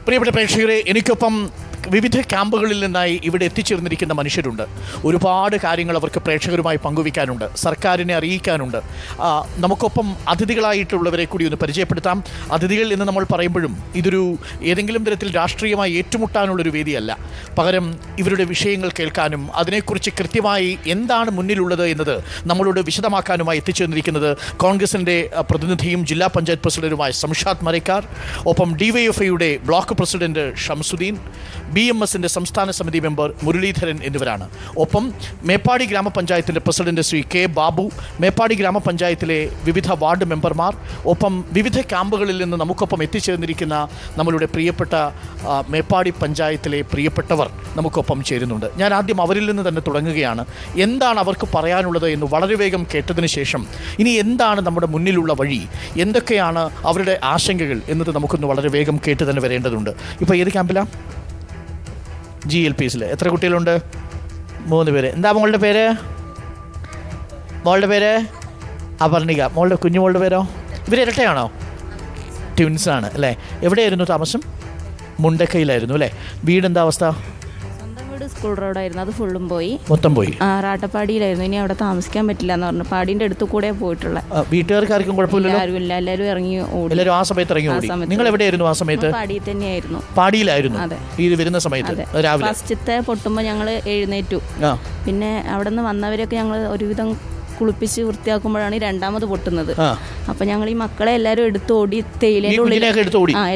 പ്രിയപ്പെട്ട പ്രേക്ഷകരെ, എനിക്കൊപ്പം വിവിധ ക്യാമ്പുകളിൽ നിന്നായി ഇവിടെ എത്തിച്ചേർന്നിരിക്കുന്ന മനുഷ്യരുണ്ട്. ഒരുപാട് കാര്യങ്ങൾ അവർക്ക് പ്രേക്ഷകരുമായി പങ്കുവയ്ക്കാനുണ്ട്, സർക്കാരിനെ അറിയിക്കാനുണ്ട്. നമുക്കൊപ്പം അതിഥികളായിട്ടുള്ളവരെ കൂടി ഒന്ന് പരിചയപ്പെടുത്താം. അതിഥികൾ എന്ന് നമ്മൾ പറയുമ്പോഴും ഇതൊരു ഏതെങ്കിലും തരത്തിൽ രാഷ്ട്രീയമായി ഏറ്റുമുട്ടാനുള്ളൊരു വേദിയല്ല. പകരം ഇവരുടെ വിഷയങ്ങൾ കേൾക്കാനും അതിനെക്കുറിച്ച് കൃത്യമായി എന്താണ് മുന്നിലുള്ളത് എന്നത് നമ്മളോട് വിശദമാക്കാനുമായി എത്തിച്ചേർന്നിരിക്കുന്നത് കോൺഗ്രസിൻ്റെ പ്രതിനിധിയും ജില്ലാ പഞ്ചായത്ത് പ്രസിഡന്റുമായ സംഷാദ് മരക്കാർ, ഒപ്പം DYFIയുടെ ബ്ലോക്ക് പ്രസിഡന്റ് ഷംസുദ്ദീൻ, BMSന്റെ സംസ്ഥാന സമിതി മെമ്പർ മുരളീധരൻ എന്നിവരാണ്. ഒപ്പം മേപ്പാടി ഗ്രാമപഞ്ചായത്തിൻ്റെ പ്രസിഡന്റ് ശ്രീ K. ബാബു, മേപ്പാടി ഗ്രാമപഞ്ചായത്തിലെ വിവിധ വാർഡ് മെമ്പർമാർ, ഒപ്പം വിവിധ ക്യാമ്പുകളിൽ നിന്ന് നമുക്കൊപ്പം എത്തിച്ചേർന്നിരിക്കുന്ന നമ്മളുടെ പ്രിയപ്പെട്ട മേപ്പാടി പഞ്ചായത്തിലെ പ്രിയപ്പെട്ടവർ നമുക്കൊപ്പം ചേരുന്നുണ്ട്. ഞാൻ ആദ്യം അവരിൽ നിന്ന് തന്നെ തുടങ്ങുകയാണ്. എന്താണ് അവർക്ക് പറയാനുള്ളത് എന്ന് വളരെ വേഗം കേട്ടതിന് ശേഷം ഇനി എന്താണ് നമ്മുടെ മുന്നിലുള്ള വഴി, എന്തൊക്കെയാണ് അവരുടെ ആശങ്കകൾ എന്നത് നമുക്കൊന്ന് വളരെ വേഗം കേട്ട് തന്നെ വരേണ്ടതുണ്ട്. ഇപ്പോൾ ഏത് ക്യാമ്പിലാണ്? GLPസിൽ എത്ര കുട്ടികളുണ്ട്? 3 പേര്. എന്താ മോളുടെ പേര്? മോളുടെ പേര് അപർണിക. മോളുടെ കുഞ്ഞുമോളുടെ പേരോ? ഇവർ ഇരട്ടയാണോ? ട്വിൻസാണ് അല്ലേ? എവിടെയായിരുന്നു താമസം? മുണ്ടക്കയിലായിരുന്നു അല്ലേ? വീടെന്താ അവസ്ഥ? സ്കൂൾ റോഡായിരുന്നു, അത് ഫുള്ളും പോയി, മൊത്തം പോയി. റാട്ടപ്പാടിയിലായിരുന്നു. ഇനി അവിടെ താമസിക്കാൻ പറ്റില്ല എന്ന് പറഞ്ഞു. പാടിന്റെ അടുത്ത് കൂടെ പോയിട്ടുള്ള വീട്ടുകാർക്കാർക്കും കുഴപ്പമില്ലല്ലോ? ആരുമില്ല, എല്ലാവരും ഇറങ്ങി ഓടി. എല്ലാവരും ആ സമയത്ത് ഇറങ്ങി ഓടി. നിങ്ങൾ എവിടെയായിരുന്നു ആ സമയത്ത്? പാടിയിൽ തന്നെയായിരുന്നു. പാടിയിലായിരുന്നു ഇത് വരുന്ന സമയത്ത് രാവിലെ? ഫസ്റ്റത്തെ പൊട്ടുമ്പോൾ ഞങ്ങൾ എഴുന്നേറ്റു. പിന്നെ അവിടെ നിന്ന് വന്നവരൊക്കെ ഞങ്ങൾ ഒരുവിധം കുളിപ്പിച്ച് വൃത്തിയാക്കുമ്പോഴാണ് രണ്ടാമത് പൊട്ടുന്നത്. അപ്പൊ ഞങ്ങൾ ഈ മക്കളെ എല്ലാവരും എടുത്ത് ഓടി തേയിലേന്റെ ഉള്ളിൽ,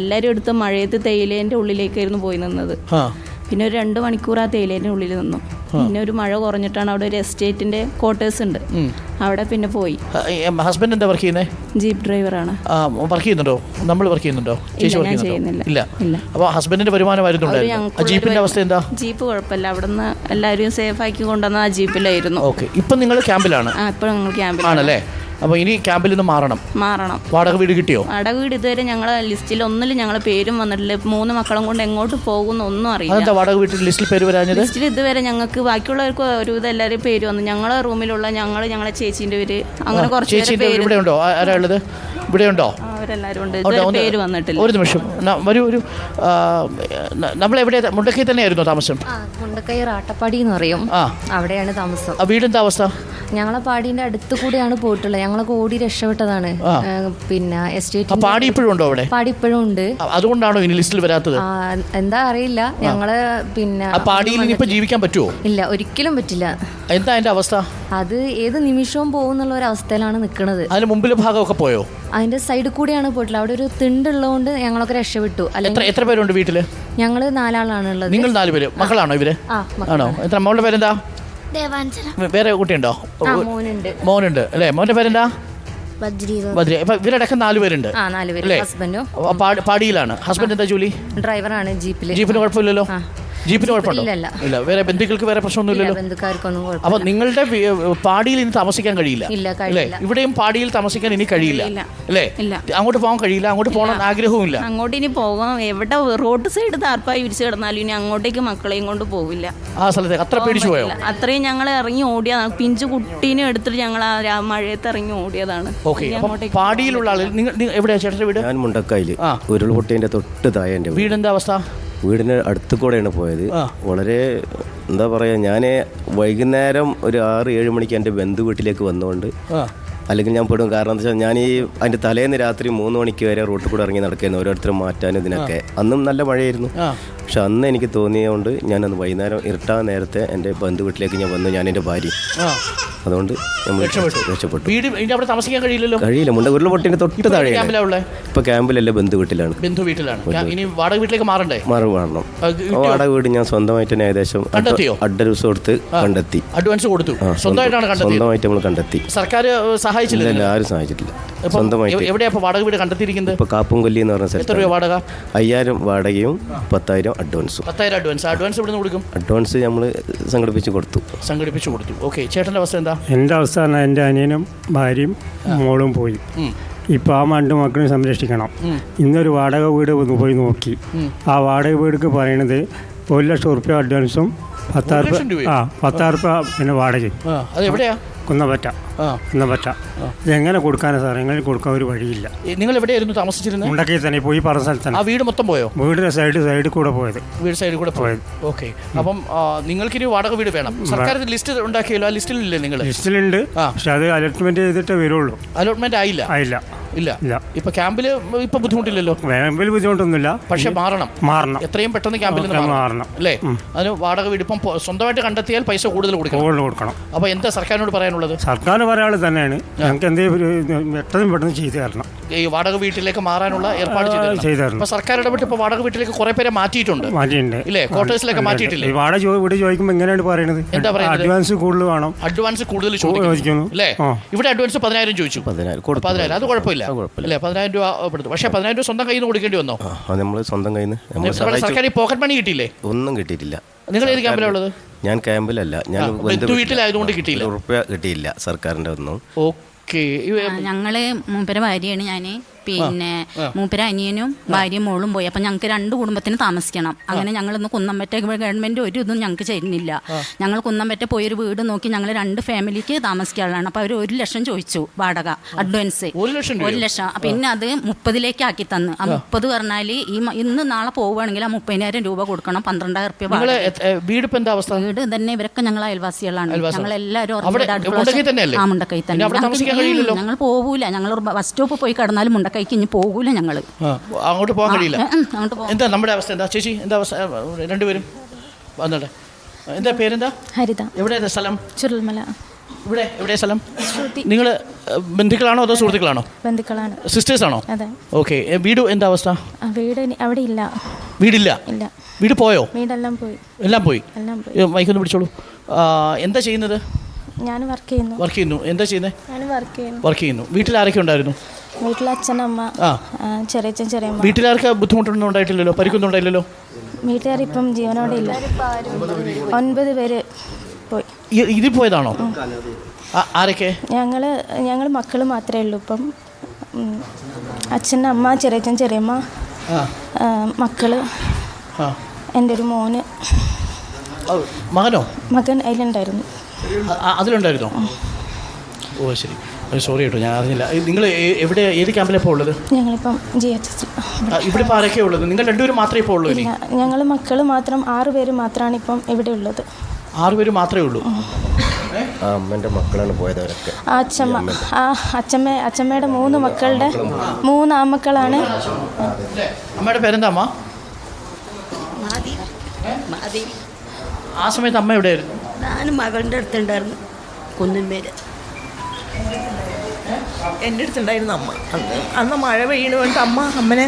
എല്ലാവരും എടുത്ത് മഴയത്ത് തേയിലേന്റെ ഉള്ളിലേക്കായിരുന്നു പോയി നിന്നത്. പിന്നെ ഒരു 2 മണിക്കൂർ ആ തേയിലേന്റെ ഉള്ളിൽ നിന്നു. പിന്നെ ഒരു മഴ കുറഞ്ഞിട്ടാണ് അവിടെ ഒരു എസ്റ്റേറ്റിന്റെ ക്വാർട്ടേഴ്സ് ഉണ്ട്, അവിടെ പിന്നെ പോയി. ഹസ്ബൻഡ് എന്താ വർക്ക് ചെയ്യുന്നത്? ജീപ്പ് ഡ്രൈവറാണ്. വർക്ക് ചെയ്യുന്നുണ്ടോ? നമ്മൾ വർക്ക് ചെയ്യുന്നുണ്ടോ? ചെയ്യുന്നില്ല. അപ്പൊ ഹസ്ബൻഡിന്റെ വരുമാനമായിരുന്നു. ജീപ്പിന്റെ അവസ്ഥ എന്താ? ജീപ്പ് കുഴപ്പമില്ല, അവിടുന്ന് എല്ലാവരും സേഫ് ആക്കി കൊണ്ടുവന്ന ആ ജീപ്പിലായിരുന്നു. ഓക്കെ. ഇപ്പൊ നിങ്ങൾ ക്യാമ്പിലാണ്? ഇപ്പൊ ഞങ്ങൾ ക്യാമ്പിലാണല്ലേ? അപ്പോൾ ഇനി ക്യാമ്പിൽ നിന്ന് മാറണം. വാടക വീട് കിട്ടിയോ? വാടക വീട് ഇതുവരെ ഞങ്ങളെ ലിസ്റ്റിൽ ഒന്നിലും ഞങ്ങളെ പേരും വന്നിട്ടില്ല. 3 മക്കളും കൊണ്ട് എങ്ങോട്ട് പോകുന്ന ഒന്നും അറിയില്ല. വാടക വീട്ടിൽ ലിസ്റ്റിൽ പേര് വരാഞ്ഞത്? ലിസ്റ്റിൽ ഇതുവരെ ഞങ്ങൾക്ക് ബാക്കിയുള്ളവർക്ക് ഒരുവിധം എല്ലാവരും പേര് വന്നു. ഞങ്ങളെ റൂമിലുള്ള ഞങ്ങളെ ചേച്ചീൻ്റെ പേര്, അങ്ങനെ കുറച്ച് പേര്. ഇവിടെ ഉണ്ടോ? ആരാ ഉള്ളത്? ഇവിടെ ഉണ്ടോ? അവരെല്ലാവരും ഉണ്ട്, പേര് വന്നിട്ടില്ല. ഒരു നിമിഷം ഒരു നമ്മളെവിടെ? മുണ്ടക്കൈ തന്നെയായിരുന്നു താമസം? മുണ്ടക്കൈ റാട്ടപ്പാടി എന്ന് പറയും, അവിടെയാണ് താമസം. വീടെന്താ അവസ്ഥ? ഞങ്ങളെ പാടീന്റെ അടുത്ത് കൂടെയാണ് പോയിട്ടുള്ളത്. ഞങ്ങളൊക്കെ ഓടി രക്ഷപ്പെട്ടതാണ്. പിന്നെ എസ്റ്റേറ്റ് പാടി ഇപ്പോഴും ഉണ്ടോ അവിടെ? പാടി ഇപ്പോഴും ഉണ്ട്. അതുകൊണ്ടാണോ ഇനി ലിസ്റ്റിൽ വരാത്തത്? എന്താ അറിയില്ല. ഞങ്ങള് പിന്നെ പാടിയിൽ ഇനിയിപ്പോ ജീവിക്കാൻ പറ്റുമോ? ഇല്ല, ഒരിക്കലും പറ്റില്ല. എന്താ അതിന്റെ അവസ്ഥ? അത് ഏത് നിമിഷവും പോകുന്നുള്ള ഒരു അവസ്ഥയിലാണ് നിൽക്കുന്നത്. അതിന് മുമ്പിലെ ഭാഗമൊക്കെ പോയോ? അതിന്റെ സൈഡിൽ കൂടെയാണ് പോയിട്ടുള്ളത്. അവിടെ ഒരു തിണ്ടുള്ളതുകൊണ്ട് ഞങ്ങളൊക്കെ രക്ഷപ്പെട്ടു. അല്ലെങ്കിൽ എത്ര പേരുണ്ട് വീട്ടില്? ഞങ്ങള് 4 ആളാണ് ഉള്ളത്. നിങ്ങൾ 4 പേര് മക്കളാണോ ഇവര്? ആണോ? എത്ര? മോളുടെ പേരെന്താ? വേറെ കുട്ടിയുണ്ടോ? മോനുണ്ട് അല്ലേ? മോന്റെ പേരെന്താ? ബദ്രി. ഇവരടക്കം 4 പേരുണ്ട് അല്ലേ? പാടിയിലാണ്. ഹസ്ബൻഡ് എന്താ ജോലി? ഡ്രൈവറാണ്. ജീപ്പിന് കുഴപ്പമില്ലല്ലോ? ജീപ്പിന് കുഴപ്പമുണ്ടോ? ഇല്ല. വേറെ ബന്ധുക്കൾക്ക് വേറെ പ്രശ്നമൊന്നുമില്ലല്ലോ? അപ്പൊ നിങ്ങളുടെ പാടിയിൽ ഇനി താമസിക്കാൻ കഴിയില്ല അല്ലേ? ഇവിടെയും പാടിയിൽ താമസിക്കാൻ ഇനി കഴിയില്ല അല്ലേ? അങ്ങോട്ട് പോകാൻ കഴിയില്ല, അങ്ങോട്ട് പോകണം ആഗ്രഹവും ഇല്ല. അങ്ങോട്ട് ഇനി പോകാം. എവിടെ റോഡ് സൈഡ് താർപ്പായി വിരിച്ചു കിടന്നാലും ഇനി അങ്ങോട്ടേക്ക് മക്കളെയും കൊണ്ട് പോവില്ല. ആ സ്ഥലത്തേക്ക് അത്ര പേടിച്ചു പോയോ? അത്രയും ഞങ്ങൾ ഇറങ്ങി ഓടിയതാണ്. പിഞ്ചു കുട്ടീനെ എടുത്തിട്ട് ഞങ്ങൾ ആ മഴയത്ത് ഇറങ്ങി ഓടിയതാണ്. പാടിയിലുള്ള ആളുകൾ എവിടെയാ ചേട്ടന്റെ വീട്? ഞാൻ മുണ്ടക്കായില്, ഉരുൾപൊട്ടിന്റെ തൊട്ട് താഴെ. എൻ്റെ വീടെന്താ അവസ്ഥ? വീടിന് അടുത്ത് കൂടെയാണ് പോയത്. വളരെ എന്താ പറയുക, ഞാൻ വൈകുന്നേരം ഒരു 6-7 മണിക്ക് എൻ്റെ ബന്ധു വീട്ടിലേക്ക് വന്നുകൊണ്ട് അല്ലെങ്കിൽ ഞാൻ പെടും. കാരണം എന്താ വെച്ചാൽ ഞാൻ അതിൻ്റെ തലേന്ന് രാത്രി 3 മണിക്ക് വരെ റോട്ടിൽ കൂടെ ഇറങ്ങി നടക്കുകയായിരുന്നു, ഓരോരുത്തരും മാറ്റാനും ഇതിനൊക്കെ. അന്നും നല്ല മഴയായിരുന്നു. പക്ഷെ അന്ന് എനിക്ക് തോന്നിയതുകൊണ്ട് ഞാനന്ന് വൈകുന്നേരം ഇരുട്ടാൻ നേരത്തെ എൻ്റെ ബന്ധു വീട്ടിലേക്ക് ഞാൻ വന്നു, ഞാൻ എൻ്റെ ഭാര്യ. അതുകൊണ്ട് രക്ഷപ്പെട്ടു. കഴിയില്ല. ഉരുൾപൊട്ടിന്റെ തൊട്ട് താഴെ. ഇപ്പൊ ക്യാമ്പിലല്ല, ബന്ധു വീട്ടിലാണ്. മാറണം. വാടക വീട് ഞാൻ സ്വന്തമായിട്ട് തന്നെ ഏകദേശം അഡ്വാൻസ് കൊടുത്ത് കണ്ടെത്തി. സ്വന്തമായിട്ട് നമ്മൾ കണ്ടെത്തി. സർക്കാർ സഹായിച്ചില്ല? ആരും സഹായിച്ചിട്ടില്ല. സ്വന്തമായിട്ട്. വാടക വീട് കണ്ടെത്തിയിരിക്കുന്നത് ഇപ്പൊ കാപ്പുംകൊല്ലി എന്ന് പറഞ്ഞ സ്ഥലത്ത്. 5000 വാടകയും 10,000 അഡ്വാൻസും. അഡ്വാൻസ് നമ്മൾ സംഘടിപ്പിച്ചു കൊടുത്തു. ഓക്കെ. ചേട്ടന്റെ അവസ്ഥ എന്താ? എൻ്റെ അവസ്ഥ എൻ്റെ അനിയനും ഭാര്യയും മോളും പോയി. ഇപ്പോൾ ആ 2 മക്കളെ സംരക്ഷിക്കണം. ഇന്നൊരു വാടക വീട് പോയി നോക്കി. ആ വാടക വീടിക്ക് പറയണത് 1 ലക്ഷം റുപ്യ അഡ്വാൻസും 10,000 പിന്നെ വാടകയും. കുന്നപ്പറ്റ. ഇതെങ്ങനെ കൊടുക്കാനാണ് സാർ? എങ്ങനെ കൊടുക്കാൻ ഒരു വഴിയില്ല. നിങ്ങൾ എവിടെയായിരുന്നു താമസിച്ചിരുന്നത്? മുണ്ടക്കയിൽ തന്നെ പോയി പറഞ്ഞ സ്ഥലത്ത് ആ വീട് മൊത്തം പോയോ? വീടിൻ്റെ സൈഡിൽ കൂടെ പോയത്. വീട് സൈഡിൽ കൂടെ പോയത്. ഓക്കെ. അപ്പം നിങ്ങൾക്കിനി വാടക വീട് വേണം. സർക്കാർ ലിസ്റ്റ് ഉണ്ടാക്കിയല്ലോ, ആ ലിസ്റ്റിലില്ലേ നിങ്ങൾ? ലിസ്റ്റിലുണ്ട്, പക്ഷെ അത് അലോട്ട്മെന്റ് ചെയ്തിട്ടേ വരുള്ളൂ. അലോട്ട്മെന്റ് ആയില്ല. ഇല്ല. ഇപ്പൊ ക്യാമ്പിൽ ഇപ്പൊ ബുദ്ധിമുട്ടില്ലല്ലോ? ക്യാമ്പിൽ ബുദ്ധിമുട്ടൊന്നുമില്ല, പക്ഷെ മാറണം. എത്രയും പെട്ടെന്ന് ക്യാമ്പിൽ നിന്ന് മാറണം അല്ലേ? അതിന് വാടക വീട് ഇപ്പം സ്വന്തമായിട്ട് കണ്ടെത്തിയാൽ പൈസ കൂടുതൽ കൊടുക്കണം. അപ്പൊ എന്താ സർക്കാരിനോട് പറയാനുള്ളത്? സർക്കാർ പറയാനുള്ളത് തന്നെയാണ്, ഞങ്ങൾക്ക് എന്തെങ്കിലും പെട്ടെന്ന് ചെയ്തു തരണം. ഈ വാടക വീട്ടിലേക്ക് മാറാനുള്ള ഏർപ്പാട് ചെയ്തു തരണം. അപ്പൊ സർക്കാർ ഇടപെട്ട് ഇപ്പൊ വാടക വീട്ടിലേക്ക് കുറെ പേരെ മാറ്റിയിട്ടുണ്ട് ഇല്ലേ? ക്വാർട്ടേഴ്സിലേക്ക് മാറ്റിയിട്ടില്ലേ? വാടക വീട് ചോദിക്കുമ്പോൾ എങ്ങനെയാണ് പറയുന്നത്? എന്താ പറയുന്നത്? അഡ്വാൻസ് കൂടുതൽ ചോദിക്കുന്നു അല്ലേ? ഇവിടെ അഡ്വാൻസ് 10,000 ചോദിച്ചു. 10,000 അത് കുഴപ്പമില്ല അല്ലേ? 10,000 രൂപ കൊടുത്തു. പക്ഷേ 10,000 രൂപ സ്വന്തം കയ്യിൽ നിന്ന് കൊടുക്കേണ്ടി വന്നോ? നമ്മൾ സ്വന്തം കയ്യിൽ നിന്ന്. സർക്കാർ പോക്കറ്റ് മണി കിട്ടിയില്ലേ? ഒന്നും കിട്ടിയിട്ടില്ല. നിങ്ങൾ ഏത് ക്യാമ്പിലുള്ളത്? ഞാൻ ക്യാമ്പിലല്ല, ഞാൻ വീട്ടിലായതുകൊണ്ട് കിട്ടിയില്ല. ഉറുപ്പ്യ കിട്ടിയില്ല സർക്കാരിൻ്റെ ഒന്നും. ഓക്കെ. ഞങ്ങള് മൂപ്പര ഭാര്യയാണ് ഞാൻ. പിന്നെ മൂപ്പര അനിയനും ഭാര്യയും മോളും പോയി. അപ്പം ഞങ്ങൾക്ക് 2 കുടുംബത്തിന് താമസിക്കണം. അങ്ങനെ ഞങ്ങളിന്ന് കുന്നമ്പറ്റ ഗവൺമെൻറ് ഒരു ഇതും ഞങ്ങൾക്ക് ചെയ്യുന്നില്ല. ഞങ്ങൾ കുന്നമ്പറ്റ പോയൊരു വീട് നോക്കി ഞങ്ങൾ 2 ഫാമിലിക്ക് താമസിക്കാനുള്ളതാണ്. അപ്പോൾ അവർ 1 ലക്ഷം ചോദിച്ചു വാടക അഡ്വാൻസ്. 1 ലക്ഷം. പിന്നെ അത് 30ലേക്ക് ആക്കി തന്നു. ആ 30 പറഞ്ഞാൽ ഇന്ന് നാളെ പോവുകയാണെങ്കിൽ ആ 30,000 രൂപ കൊടുക്കണം. 12,000 രൂപ. വീട് തന്നെ ഇവരൊക്കെ ഞങ്ങൾ അയൽവാസികളാണ്. ഞങ്ങളെല്ലാവരും മുണ്ടക്കൈ തന്നെ. ഞങ്ങൾ പോകൂല. ഞങ്ങൾ ബസ് സ്റ്റോപ്പ് പോയി കിടന്നാലും മുണ്ടക്കൈ ഇനി പോകൂല. ഞങ്ങൾ അങ്ങോട്ട് പോകാൻ കഴിയില്ല. എന്താ നമ്മുടെ അവസ്ഥ? എന്താ ചേച്ചി, എന്താ അവസ്ഥ? രണ്ടുപേരും വന്നോട്ടെ. എന്താ പേരെന്താ? ഹരിത. എവിടെയാ സ്ഥലം? ചുരുൾമല. എവിടെയാ സ്ഥലം? നിങ്ങൾ ബന്ധുക്കളാണോ അതോ സുഹൃത്തുക്കളാണോ? ബന്ധുക്കളാണ്. സിസ്റ്റേഴ്സ് ആണോ? അതെ. ഓക്കെ. വീട് എന്താ അവസ്ഥ? വീട് അവിടെ ഇല്ല. വീടില്ല. വീട് പോയോ? വീടെല്ലാം പോയി. മൈക്കൊന്ന് പിടിച്ചോളൂ. എന്താ ചെയ്യുന്നത്? ഞാൻ വർക്ക് ചെയ്യുന്നു. എന്താ ചെയ്യുന്നത്? വർക്ക് ചെയ്യുന്നു. വീട്ടിൽ ആരൊക്കെ ഉണ്ടായിരുന്നു? വീട്ടിൽ അച്ഛൻ, അമ്മ, ചെറിയ വീട്ടിലാർക്ക് ബുദ്ധിമുട്ടൊന്നും ഉണ്ടായിട്ടില്ലല്ലോ? പരിക്കൊന്നും ഉണ്ടായില്ലല്ലോ? വീട്ടുകാർ ഇപ്പം ജീവനോടെ ഇല്ല. 9 പേര് പോയി. ഇതിൽ പോയതാണോ? ആരൊക്കെ? ഞങ്ങൾ മക്കൾ മാത്രമേ ഉള്ളൂ ഇപ്പം. അച്ഛൻ, അമ്മ, ചെറിയമ്മ, മക്കള്, എൻ്റെ ഒരു മകൻ അതിലുണ്ടായിരുന്നു. അതിലുണ്ടായിരുന്നോ? ഓ ശരി. സോറി കേട്ടോ, ഞാൻ അറിഞ്ഞില്ല. നിങ്ങൾ ഏത് ക്യാമ്പിലാണ് ഇപ്പോൾ ഉള്ളത്? ഞങ്ങളിപ്പം GHS. ഇവിടെ ഇപ്പോൾ ആരൊക്കെയാണ് ഉള്ളത്? നിങ്ങൾ 2 പേര് മാത്രമേ ഇപ്പോൾ ഉള്ളൂ? ഞങ്ങൾ മക്കൾ മാത്രം 6 പേര് മാത്രമാണ് ഇപ്പം ഇവിടെ ഉള്ളത്. 6 പേര് മാത്രമേ ഉള്ളൂ? അമ്മേൻ്റെ മക്കളാണ് പോയതവരൊക്കെ. അച്ഛമ്മയുടെ 3 മക്കളുടെ 3 ആൺമക്കളാണ്. അമ്മയുടെ പേരെന്താ? അമ്മ. ആ സമയത്ത് അമ്മ എവിടെയായിരുന്നു? ഞാൻ മകളുടെ അടുത്തുണ്ടായിരുന്നു. കുന്നുമേര് എൻ്റെ അടുത്തുണ്ടായിരുന്നു അമ്മ. അന്ന് മഴ പെയ്യണ വേണ്ടിട്ട് അമ്മനെ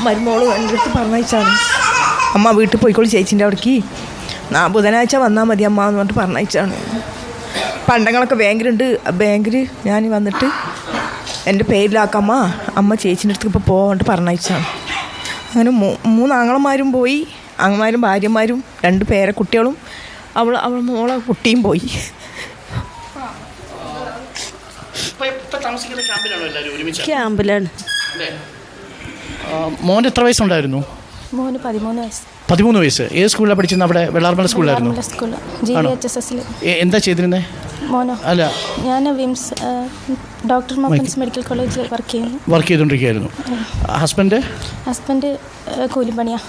മരുമോള് എൻ്റെ അടുത്ത് പറഞ്ഞയച്ചാണ്. അമ്മ വീട്ടിൽ പോയിക്കോളൂ ചേച്ചീൻ്റെ അവിടേക്ക്, ബുധനാഴ്ച വന്നാൽ മതി അമ്മ എന്ന് പറഞ്ഞിട്ട് പറഞ്ഞയച്ചാണ്. പണ്ടങ്ങളൊക്കെ ബാങ്കിലുണ്ട്. ബാങ്കിൽ ഞാൻ വന്നിട്ട് എൻ്റെ പേരിലാക്കമ്മ, അമ്മ ചേച്ചീൻ്റെ അടുത്ത് ഇപ്പോൾ പോകാൻ പറഞ്ഞയച്ചാണ്. അങ്ങനെ 3 ആങ്ങളമാരും പോയി. ആങ്ങളമാരും ഭാര്യമാരും 2 പേരക്കുട്ടികളും അവൾ മോളെ കുട്ടിയും പോയി. ക്യാമ്പിലാണ്. മോന് എത്ര വയസ്സുണ്ടായിരുന്നു? മോന് 13 വയസ്സ്. 13 വയസ്സ്. ഏത് സ്കൂളിലാണ് പഠിച്ചിരുന്നത്? അവിടെ വെള്ളാർമല സ്കൂളിലായിരുന്നു. GHS. എന്താ ചെയ്തിരുന്നേ? മോനോ? അല്ല, ഞാൻ വിംസ് ഡോക്ടർ മോക്കൻസ് മെഡിക്കൽ കോളേജിൽ വർക്ക് ചെയ്തുകൊണ്ടിരിക്കുകയായിരുന്നു. ഹസ്ബൻഡ് കൂലിപ്പണിയാ.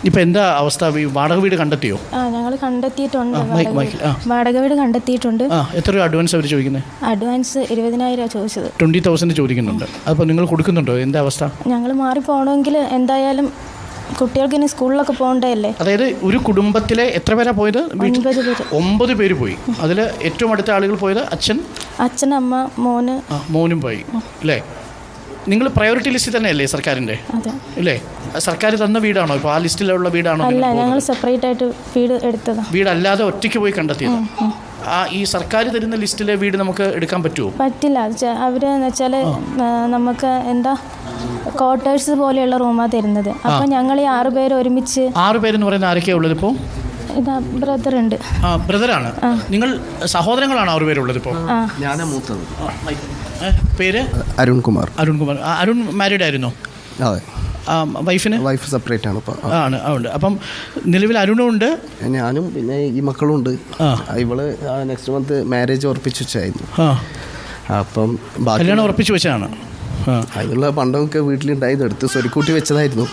ഇപ്പം എന്താ അവസ്ഥ? വാടക വീട് കണ്ടെത്തിയോ? ഞങ്ങൾ കണ്ടെത്തിയിട്ടുണ്ട്. വാടക വീട് കണ്ടെത്തിയിട്ടുണ്ട്. എത്ര രൂപ അഡ്വാൻസ് അവർ ചോദിക്കുന്നത്? അഡ്വാൻസ് 20,000 ചോദിച്ചത്. 20,000 ചോദിക്കുന്നുണ്ട്. അപ്പോൾ നിങ്ങൾ കൊടുക്കുന്നുണ്ടോ? എന്താ അവസ്ഥ? ഞങ്ങൾ മാറി പോകണമെങ്കിൽ എന്തായാലും കുട്ടികൾക്ക് ഇനി സ്കൂളിലൊക്കെ പോകണ്ടല്ലേ. അതായത് ഒരു കുടുംബത്തിലെ എത്ര പേരാ പോയത്? 9 പേര് പോയി. അതിൽ ഏറ്റവും അടുത്ത ആളുകൾ പോയത് അച്ഛൻ, അമ്മ, മോനും പോയി അല്ലേ? നിങ്ങൾ പ്രയോറിറ്റി ലിസ്റ്റിൽ തന്നെയല്ലേ സർക്കാരിൻ്റെ? അല്ലേ? സർക്കാർ തന്ന വീടാണോ ഇപ്പോൾ? ആ ലിസ്റ്റിലുള്ള വീടാണോ? അല്ല, ഞങ്ങൾ സെപ്പറേറ്റ് ആയിട്ട് വീട് എടുത്തതാണ്. വീടല്ലാതെ ഒറ്റയ്ക്ക് പോയി കണ്ടെത്തിയത്. ഈ സർക്കാർ തരുന്ന ലിസ്റ്റിലെ വീട് നമുക്ക് എടുക്കാൻ പറ്റുമോ? പറ്റില്ല. അവരെന്ന് വെച്ചാൽ നമുക്ക് എന്താ ക്വാർട്ടേഴ്സ് പോലെയുള്ള റൂമാണ് തരുന്നത്. അപ്പം ഞങ്ങൾ ഈ 6 പേര് ഒരുമിച്ച്. 6 പേരെന്ന് പറയുന്നത് ആരൊക്കെയാണ് ഉള്ളത് ഇപ്പോൾ? ഇതാ ബ്രദറുണ്ട്. ബ്രദറാണ്. നിങ്ങൾ സഹോദരങ്ങളാണ് 6 പേരുള്ളത് ഇപ്പോൾ? ഞാനാ മൂത്തത്. പേര്? അരുൺകുമാർ. അരുൺ മാരീഡ് ആയിരുന്നോ? അതെ. വൈഫിന്? വൈഫ് സെപ്പറേറ്റ് ആണ് ഇപ്പോൾ. ആണ് ഉണ്ട്. അപ്പം നിലവിൽ അരുണുണ്ട്, ഞാനും പിന്നെ ഈ മക്കളും ഉണ്ട്. ഇവള് നെക്സ്റ്റ് മന്ത് മാരേജ് ഉറപ്പിച്ച് വെച്ചായിരുന്നു. അപ്പം കല്യാണം ഉറപ്പിച്ച് വെച്ചാണ്. അതിനുള്ള പണ്ടമൊക്കെ വീട്ടിലുണ്ടായത് എടുത്ത് സ്വരുക്കൂട്ടി വെച്ചതായിരുന്നു.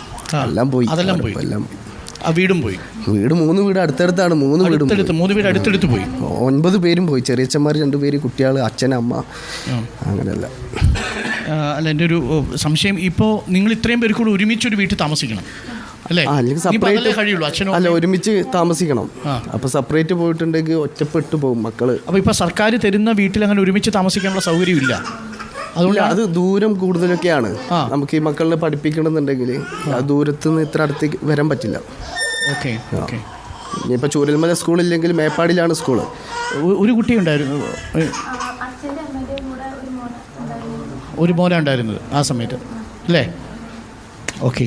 എല്ലാം പോയി. അതെല്ലാം പോയി. എല്ലാം ആ വീടും പോയി. വീട് 3 വീട് അടുത്തടുത്താണ്. 3 വീട് അടുത്തടുത്ത് പോയി. 9 പേരും പോയി. ചെറിയച്ഛന്മാർ 2 പേര്, കുട്ടികൾ, അച്ഛൻ, അമ്മ, അങ്ങനെയല്ല. അല്ല, എൻ്റെ ഒരു സംശയം, ഇപ്പോൾ നിങ്ങൾ ഇത്രയും പേര് കൂടി ഒരുമിച്ചൊരു വീട്ടിൽ താമസിക്കണം അല്ലേ? അല്ലെങ്കിൽ സെപ്പറേറ്റ് കഴിയുള്ളൂ. അച്ഛനോ? അല്ല, ഒരുമിച്ച് താമസിക്കണം. അപ്പോൾ സെപ്പറേറ്റ് പോയിട്ടുണ്ടെങ്കിൽ ഒറ്റപ്പെട്ടു പോകും മക്കള്. അപ്പോൾ ഇപ്പോൾ സർക്കാർ തരുന്ന വീട്ടിൽ അങ്ങനെ ഒരുമിച്ച് താമസിക്കാനുള്ള സൗകര്യമില്ല. അതുകൊണ്ട് അത് ദൂരം കൂടുതലൊക്കെയാണ്. നമുക്ക് ഈ മക്കളെ പഠിപ്പിക്കണമെന്നുണ്ടെങ്കിൽ ആ ദൂരത്ത് നിന്ന് ഇത്ര അടുത്തേക്ക് വരാൻ പറ്റില്ല. Okay okay. ഇനിയിപ്പോൾ ചൂരൽമല സ്കൂളില്ലെങ്കിൽ മേപ്പാടിയിലാണ് സ്കൂള്. ഒരു കുട്ടി ഉണ്ടായിരുന്നു, ഒരു മോനാണ് ഉണ്ടായിരുന്നത് ആ സമയത്ത് അല്ലേ? ഓക്കെ.